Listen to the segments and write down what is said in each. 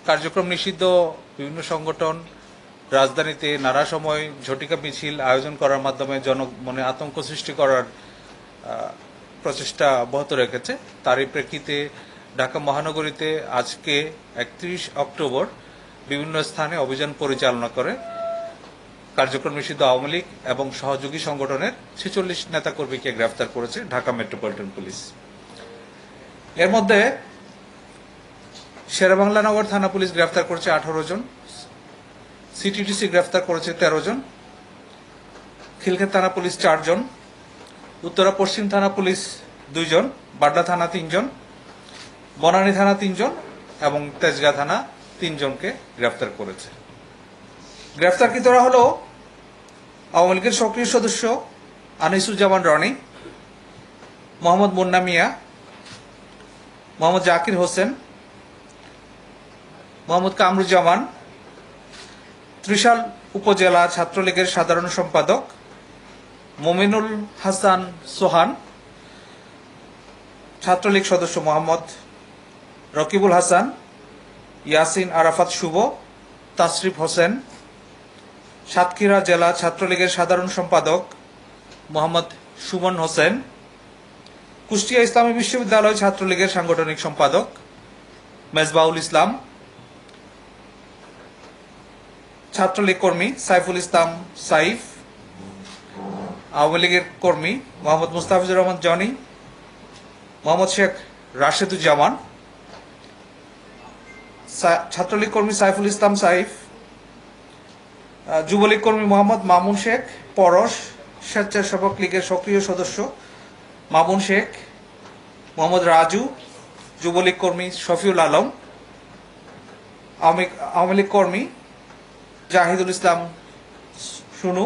কার্যক্রম নিষিদ্ধ বিভিন্ন সংগঠন রাজধানীতে নানা সময় ঝটিকা মিছিল আয়োজন করার মাধ্যমে জনমনে আতঙ্ক সৃষ্টি করার প্রচেষ্টা অব্যাহত রেখেছে। তারই প্রেক্ষিতে ঢাকা মহানগরীতে আজকে 31 অক্টোবর বিভিন্ন স্থানে অভিযান পরিচালনা করে কার্যক্রম নিষিদ্ধ আওয়ামী লীগ এবং সহযোগী সংগঠনের 46 নেতাকর্মীকে গ্রেফতার করেছে ঢাকা মেট্রোপলিটন পুলিশ। এর মধ্যে শেরেবাংলা নগর থানা পুলিশ গ্রেফতার করেছে 18 জন, সিটিটিসি গ্রেফতার করেছে 13 জন, খিলক্ষেত থানা পুলিশ 4 জন, উত্তরা পশ্চিম থানা পুলিশ 2 জন, বাড্ডা থানা 3 জন, বনানী থানা 3 জন এবং তেজগাঁ থানা 3 জনকে গ্রেফতার করেছে। গ্রেফতারকৃতরা হল আওয়ামী লীগের সক্রিয় সদস্য আনিসুজ্জামান রনি, মোহাম্মদ মুন্না মিয়া, মোহাম্মদ জাকির হোসেন, মোহাম্মদ কামরুজ্জামান, ত্রিশাল উপজেলা ছাত্রলীগের সাধারণ সম্পাদক মোমিনুল হাসান সোহান, ছাত্রলীগ সদস্য মোহাম্মদ রকিবুল হাসান, ইয়াসিন আরাফাত শুভ, তাসরিফ হোসেন, সাতক্ষীরা জেলা ছাত্রলীগের সাধারণ সম্পাদক মোহাম্মদ সুমন হোসেন, কুষ্টিয়া ইসলামী বিশ্ববিদ্যালয় ছাত্রলীগের সাংগঠনিক সম্পাদক মেজবাউল ইসলাম, ছাত্রলীগ কর্মী সাইফুল ইসলাম সাইফ, আওয়ামী লীগের কর্মী মোহাম্মদ মুস্তাফিজুর রহমান জনি, মোহাম্মদ শেখ রাশেদুজ্জামান, ছাত্রলীগ কর্মী সাইফুল ইসলাম সাইফ, যুবলীগ কর্মী মোহাম্মদ মামুন শেখ পরশ, স্বেচ্ছাসেবক লীগের সক্রিয় সদস্য মামুন শেখ, মোহাম্মদ রাজু, যুবলীগ কর্মী শফিউল আলম, আওয়ামী লীগ কর্মী জাহিদুল ইসলাম সুনু,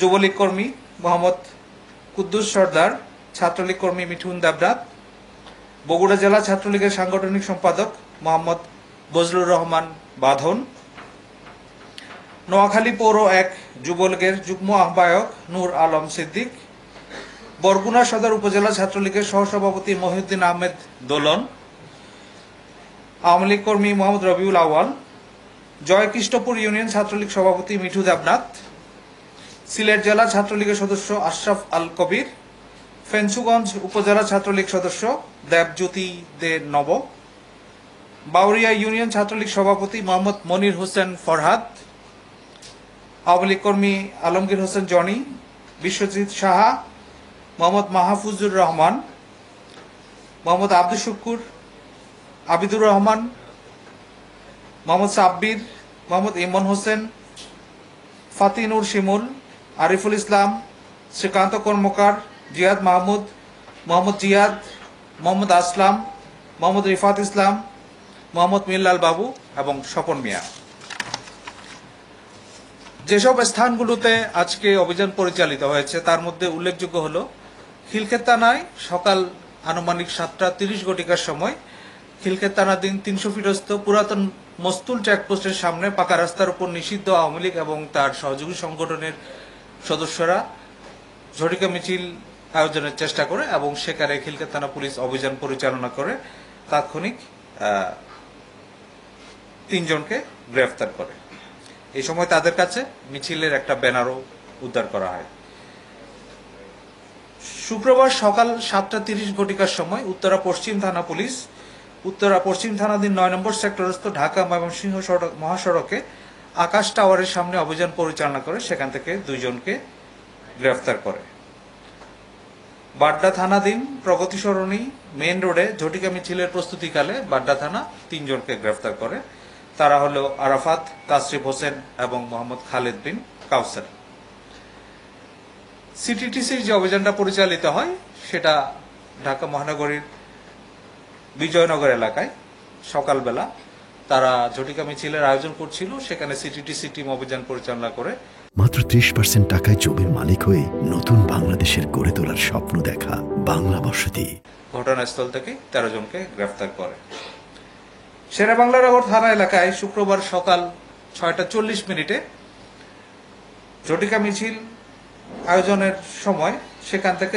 যুবলীগ কর্মী মোহাম্মদ কুদ্দুস সর্দার, ছাত্রলীগ কর্মী মিঠুন দেবনাথ, বগুড়া জেলা ছাত্রলীগের সাংগঠনিক সম্পাদক মোহাম্মদ বজলুর রহমান বাঁধন, নোয়াখালী পৌর 1 যুবলীগের যুগ্ম আহ্বায়ক নূর আলম সিদ্দিক, বরগুনা সদর উপজেলা ছাত্রলীগের সহসভাপতি মহিউদ্দিন আহমেদ দোলন, আওয়ামী লীগ কর্মী মোহাম্মদ রবিউল আউয়াল, জয়কৃষ্ণপুর ইউনিয়ন ছাত্রলীগ সভাপতি মিঠু দেবনাথ, সিলেট জেলা ছাত্রলীগের সদস্য আশরাফ আল কবির, ফেঞ্চুগঞ্জ উপজেলা ছাত্রলীগ সদস্য দেবজ্যোতি দে নব, বাউরিয়া ইউনিয়ন ছাত্রলীগ সভাপতি মোহাম্মদ মনির হোসেন ফরহাদ, আওয়ামী লীগ কর্মী আলমগীর হোসেন জনি, বিশ্বজিৎ সাহা, মোহাম্মদ মাহফুজুর রহমান, মোহাম্মদ আব্দুল শুকুর, আবিদুর রহমান, মোহাম্মদ সাব্বির, মোহাম্মদ ইমন হোসেন, ফাতিনুর শিমুল, আরিফুল ইসলাম, শ্রীকান্ত কর্মকার, জিয়াদ মাহমুদ, মোহাম্মদ জিয়াদ, মোহাম্মদ আসলাম, মোহাম্মদ রিফাত ইসলাম, মোহাম্মদ মিল্লাল বাবু এবং স্বপন মিয়া। যেসব স্থানগুলোতে আজকে অভিযান পরিচালিত হয়েছে তার মধ্যে উল্লেখযোগ্য হল খিলক্ষেত থানায় সকাল আনুমানিক 7:30 ঘটিকার সময় খিলক্ষেত থানাধীন 300 ফিটস্থ পুরাতন মস্তুল চেকপোস্টের সামনে পাকা রাস্তার উপর নিষিদ্ধ আওয়ামী লীগ এবং তার সহযোগী সংগঠনের সদস্যরা ঝটিকা মিছিল আয়োজনের চেষ্টা করে এবং সেখানে খিলক্ষেত থানা পুলিশ অভিযান পরিচালনা করে তাৎক্ষণিক 3 জনকে গ্রেফতার করে। এই সময় তাদের কাছে মিছিলের একটা ব্যানারও উদ্ধার করা হয়। শুক্রবার সকাল 7:30 ঘটিকার সময় উত্তরা পশ্চিম থানা পুলিশ উত্তরা পশ্চিম থানাধীন 9 নম্বর সেক্টরস্থ ঢাকা ময়মনসিংহ মহাসড়কে আকাশ টাওয়ারের সামনে অভিযান পরিচালনা করে সেখান থেকে 2 জনকে গ্রেফতার করে। বাড্ডা থানাধীন প্রগতি সরণি মেইন রোডে ঝটিকা মিছিলের প্রস্তুতিকালে বাড্ডা থানা 3 জনকে গ্রেফতার করে। তারা হলো আরাফাত, তাসরিফ হোসেন এবং মোহাম্মদ খালেদ বিন কাউসার। সিটিটিসির যে অভিযানটা পরিচালিত হয় সেটা ঢাকা মহানগরীর বিজয়নগর এলাকায় সকালবেলা তারা ঝটিকা মিছিলের আয়োজন করছিল, সেখানে সিটিটিসি টিম অভিযান পরিচালনা করে মাত্র 30% টাকায় জমির মালিক হয়ে নতুন বাংলাদেশের গড়ে তোলার স্বপ্ন দেখা বাংলা বসতি। ঘটনাস্থল থেকে 13 জনকে গ্রেফতার করে। শেরেবাংলা নগর থানা এলাকায় শুক্রবার সকাল 6:40 ঝটিকা মিছিল আয়োজনের সময় সেখান থেকে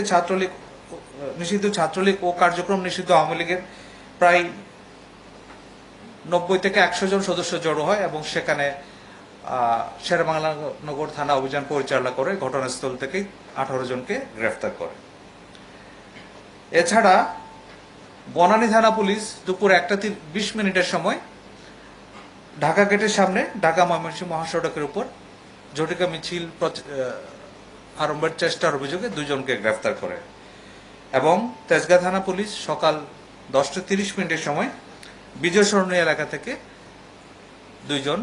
নিষিদ্ধ ছাত্রলীগ ও কার্যক্রম নিষিদ্ধ আওয়ামী লীগের প্রায় 90 থেকে 100 জন সদস্য জড়ো হয় এবং সেখানে শেরেবাংলা থানা অভিযান পরিচালনা করে ঘটনাস্থল থেকে 18 জনকে গ্রেফতার করে। এছাড়া বনানী থানা পুলিশ দুপুর 1:20 সময় ঢাকা গেটের সামনে ঢাকা ময়মনসিংহ মহাসড়কের উপর ঝটিকা মিছিল আরম্ভের চেষ্টার অভিযোগে 2 জনকে গ্রেফতার করে এবং তেজগাঁ থানা পুলিশ সকাল 10:30 সময় বিজয় সরণী এলাকা থেকে 2 জন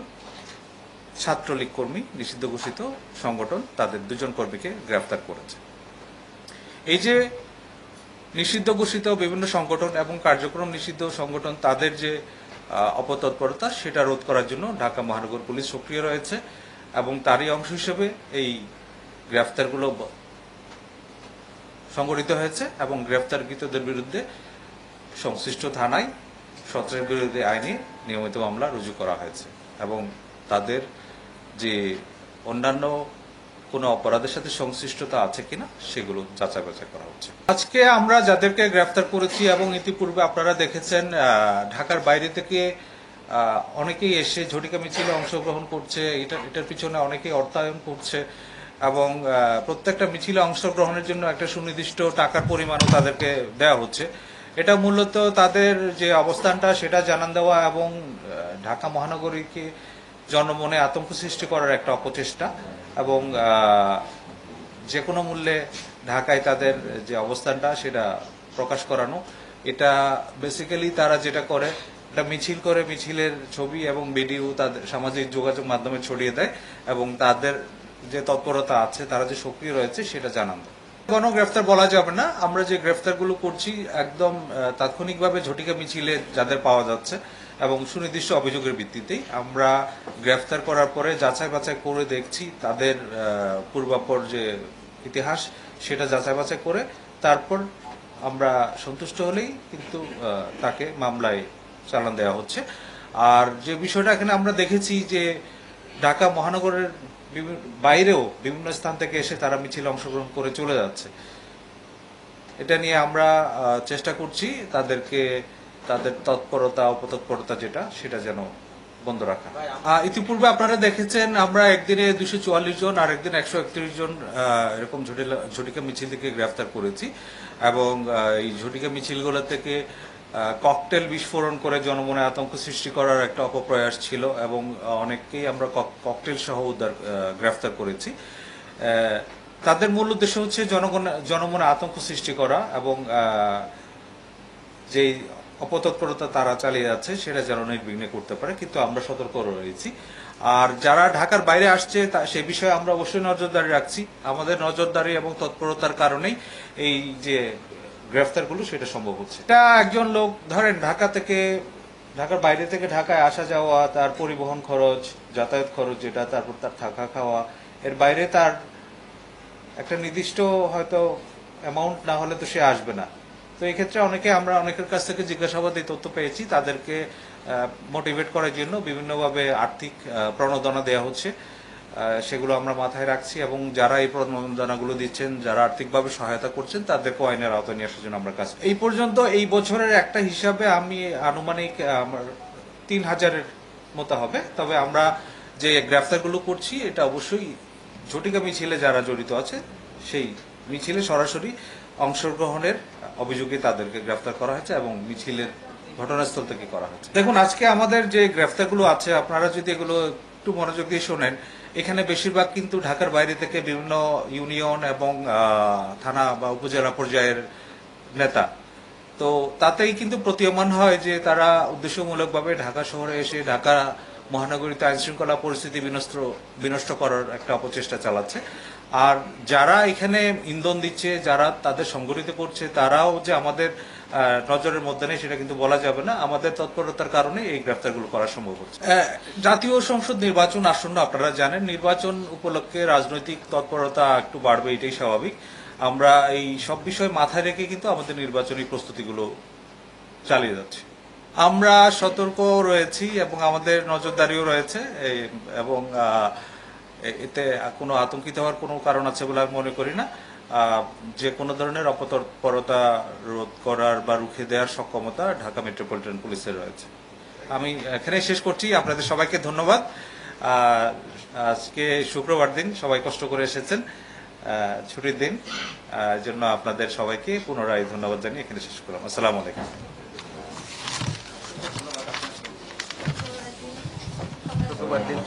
ছাত্রলীগ কর্মী, নিষিদ্ধ ঘোষিত সংগঠন, তাদের 2 জন কর্মীকে গ্রেফতার করেছে। এই যে নিষিদ্ধ ঘোষিত বিভিন্ন সংগঠন এবং কার্যক্রম নিষিদ্ধ সংগঠন, তাদের যে অপতৎপরতা, সেটা রোধ করার জন্য ঢাকা মহানগর পুলিশ সক্রিয় রয়েছে এবং তারই অংশ হিসেবে এই গ্রেফতারগুলো সংগঠিত হয়েছে এবং গ্রেফতারকৃতদের বিরুদ্ধে সংশ্লিষ্ট থানায় সন্ত্রাস বিরোধী আইনে নিয়মিত মামলা রুজু করা হয়েছে এবং তাদের যে অন্যান্য কোনো অপরাধের সাথে সংশ্লিষ্টতা আছে কিনা সেগুলো যাচাই বাছাই করা হচ্ছে। আজকে আমরা যাদেরকে গ্রেফতার করেছি এবং ইতিপূর্বে আপনারা দেখেছেন ঢাকার বাইরে থেকে অনেকেই এসে ঝটিকা মিছিলে অংশগ্রহণ করছে, এটার পিছনে অনেকেই অর্থায়ন করছে এবং প্রত্যেকটা মিছিলে অংশগ্রহণের জন্য একটা সুনির্দিষ্ট টাকার পরিমাণও তাদেরকে দেওয়া হচ্ছে। এটা মূলত তাদের যে অবস্থানটা সেটা জানান দেওয়া এবং ঢাকা মহানগরীকে জনমনে আতঙ্ক সৃষ্টি করার একটা অপচেষ্টা এবং যে কোনো মূল্যে ঢাকায় তাদের যে অবস্থানটা সেটা প্রকাশ করানো। এটা বেসিক্যালি তারা যেটা করে, এটা মিছিল করে, মিছিলের ছবি এবং ভিডিও তাদের সামাজিক যোগাযোগ মাধ্যমে ছড়িয়ে দেয় এবং তাদের যে তৎপরতা আছে, তারা যে সক্রিয় রয়েছে সেটা জানান দেয়। গণগ্রেফতার বলা যাবে না, আমরা যে গ্রেফতারগুলো করছি একদম তাৎক্ষণিকভাবে ঝটিকা মিছিলে যাদের পাওয়া যাচ্ছে এবং সুনির্দিষ্ট অভিযোগের ভিত্তিতেই আমরা গ্রেফতার করার পরে যাচাই বাছাই করে দেখছি তাদের পূর্বাপর যে ইতিহাস সেটা যাচাই বাছাই করে তারপর আমরা সন্তুষ্ট হলেই কিন্তু তাকে মামলায় চালান দেওয়া হচ্ছে। আর যে বিষয়টা এখানে আমরা দেখেছি যে ঢাকা মহানগরের বাইরেও বিভিন্ন স্থান থেকে এসে তারা মিছিলে অংশগ্রহণ করে চলে যাচ্ছে, এটা নিয়ে আমরা চেষ্টা করছি তাদেরকে তাদের তৎপরতা অপতৎপরতা যেটা সেটা যেন বন্ধ রাখা। ইতিপূর্বে আপনারা দেখেছেন আমরা একদিনে 244 জন আর একদিন 131 জন এরকম ঝটিকা মিছিল থেকে গ্রেফতার করেছি এবং এই ঝটিকা মিছিলগুলো থেকে ককটেল বিস্ফোরণ করে জনমনে আতঙ্ক সৃষ্টি করার একটা অপপ্রয়াস ছিল এবং অনেককেই আমরা ককটেল সহ গ্রেফতার করেছি। তাদের মূল উদ্দেশ্য হচ্ছে জনমনে আতঙ্ক সৃষ্টি করা এবং যে অপতৎপরতা তারা চালিয়ে যাচ্ছে সেটা যেন নির্বিঘ্নে করতে পারে, কিন্তু আমরা সতর্ক রয়েছি। আর যারা ঢাকার বাইরে আসছে সে বিষয়ে আমরা অবশ্যই নজরদারি রাখছি। আমাদের নজরদারি এবং তৎপরতার কারণেই এই যে গ্রেফতারগুলো সেটা সম্ভব হচ্ছে। এটা একজন লোক ধরেন ঢাকার বাইরে থেকে ঢাকায় আসা যাওয়া, তার পরিবহন খরচ, যাতায়াত খরচ যেটা, তারপর তার থাকা খাওয়া, এর বাইরে তার একটা নির্দিষ্ট হয়তো অ্যামাউন্ট না হলে তো সে আসবে না। তো এই ক্ষেত্রে আমরা অনেকের কাছ থেকে জিজ্ঞাসাবাদ এই তথ্য পেয়েছি, তাদেরকে মোটিভেট করার জন্য বিভিন্নভাবে আর্থিক প্রণোদনা দেওয়া হচ্ছে, সেগুলো আমরা মাথায় রাখছি এবং যারা এই প্রণোদনাগুলো দিচ্ছেন, যারা আর্থিকভাবে সহায়তা করছেন, তাদেরকে আইনের আওতায় নিয়ে আসার জন্য আমরা কাজ। এই পর্যন্ত এই বছরের একটা হিসাবে আমি আনুমানিক আমার 3000-এর মতো হবে। তবে আমরা যে গ্রেফতারগুলো করছি এটা অবশ্যই ঝটিকা মিছিলে যারা জড়িত আছে সেই মিছিলে সরাসরি অংশগ্রহণের অভিযোগে তাদেরকে গ্রেফতার করা হয়েছে এবং মিছিলের ঘটনাস্থল থেকে করা হয়েছে। দেখুন, আজকে আমাদের যে গ্রেফতারগুলো আছে আপনারা যদি এগুলো একটু মনোযোগ দিয়ে শোনেন, এখানে বেশিরভাগ কিন্তু ঢাকার বাইরে থেকে বিভিন্ন ইউনিয়ন এবং থানা বা উপজেলা পর্যায়ের নেতা। তো তাতেই কিন্তু প্রতীয়মান হয় যে তারা উদ্দেশ্যমূলকভাবে ঢাকা শহরে এসে ঢাকা মহানগরীতে আইন শৃঙ্খলা পরিস্থিতি বিনষ্ট করার একটা অপচেষ্টা চালাচ্ছে। আর যারা এখানে ইন্ধন দিচ্ছে, যারা তাদের সংগঠিত করছে, তারাও যে আমাদের নজরের মধ্যে নেই সেটা কিন্তু বলা যাবে না। আমাদের তৎপরতার কারণে এই গ্রেফতারগুলো করা সম্ভব হচ্ছে। জাতীয় সংসদ নির্বাচন আসন্ন, আপনারা জানেন, নির্বাচন উপলক্ষে রাজনৈতিক তৎপরতা একটু বাড়বে, এটাই স্বাভাবিক। আমরা এই সব বিষয় মাথায় রেখে কিন্তু আমাদের নির্বাচনী প্রস্তুতিগুলো চালিয়ে যাচ্ছি। আমরা সতর্ক রয়েছি এবং আমাদের নজরদারিও রয়েছে এবং এতে কোনো আতঙ্কিত হওয়ার কোনো কারণ আছে বলে আমি মনে করি না। যে কোনো ধরনের অপতৎপরতা রোধ করার বা রুখে দেওয়ার সক্ষমতা ঢাকা মেট্রোপলিটন পুলিশের রয়েছে। আমি এখানে শেষ করছি। আপনাদের সবাইকে ধন্যবাদ। আজকে শুক্রবার দিন, সবাই কষ্ট করে এসেছেন, ছুটির দিন, জন্য আপনাদের সবাইকে পুনরায় ধন্যবাদ জানিয়ে এখানে শেষ করলাম। আসসালামু আলাইকুম। শুক্রবার দিন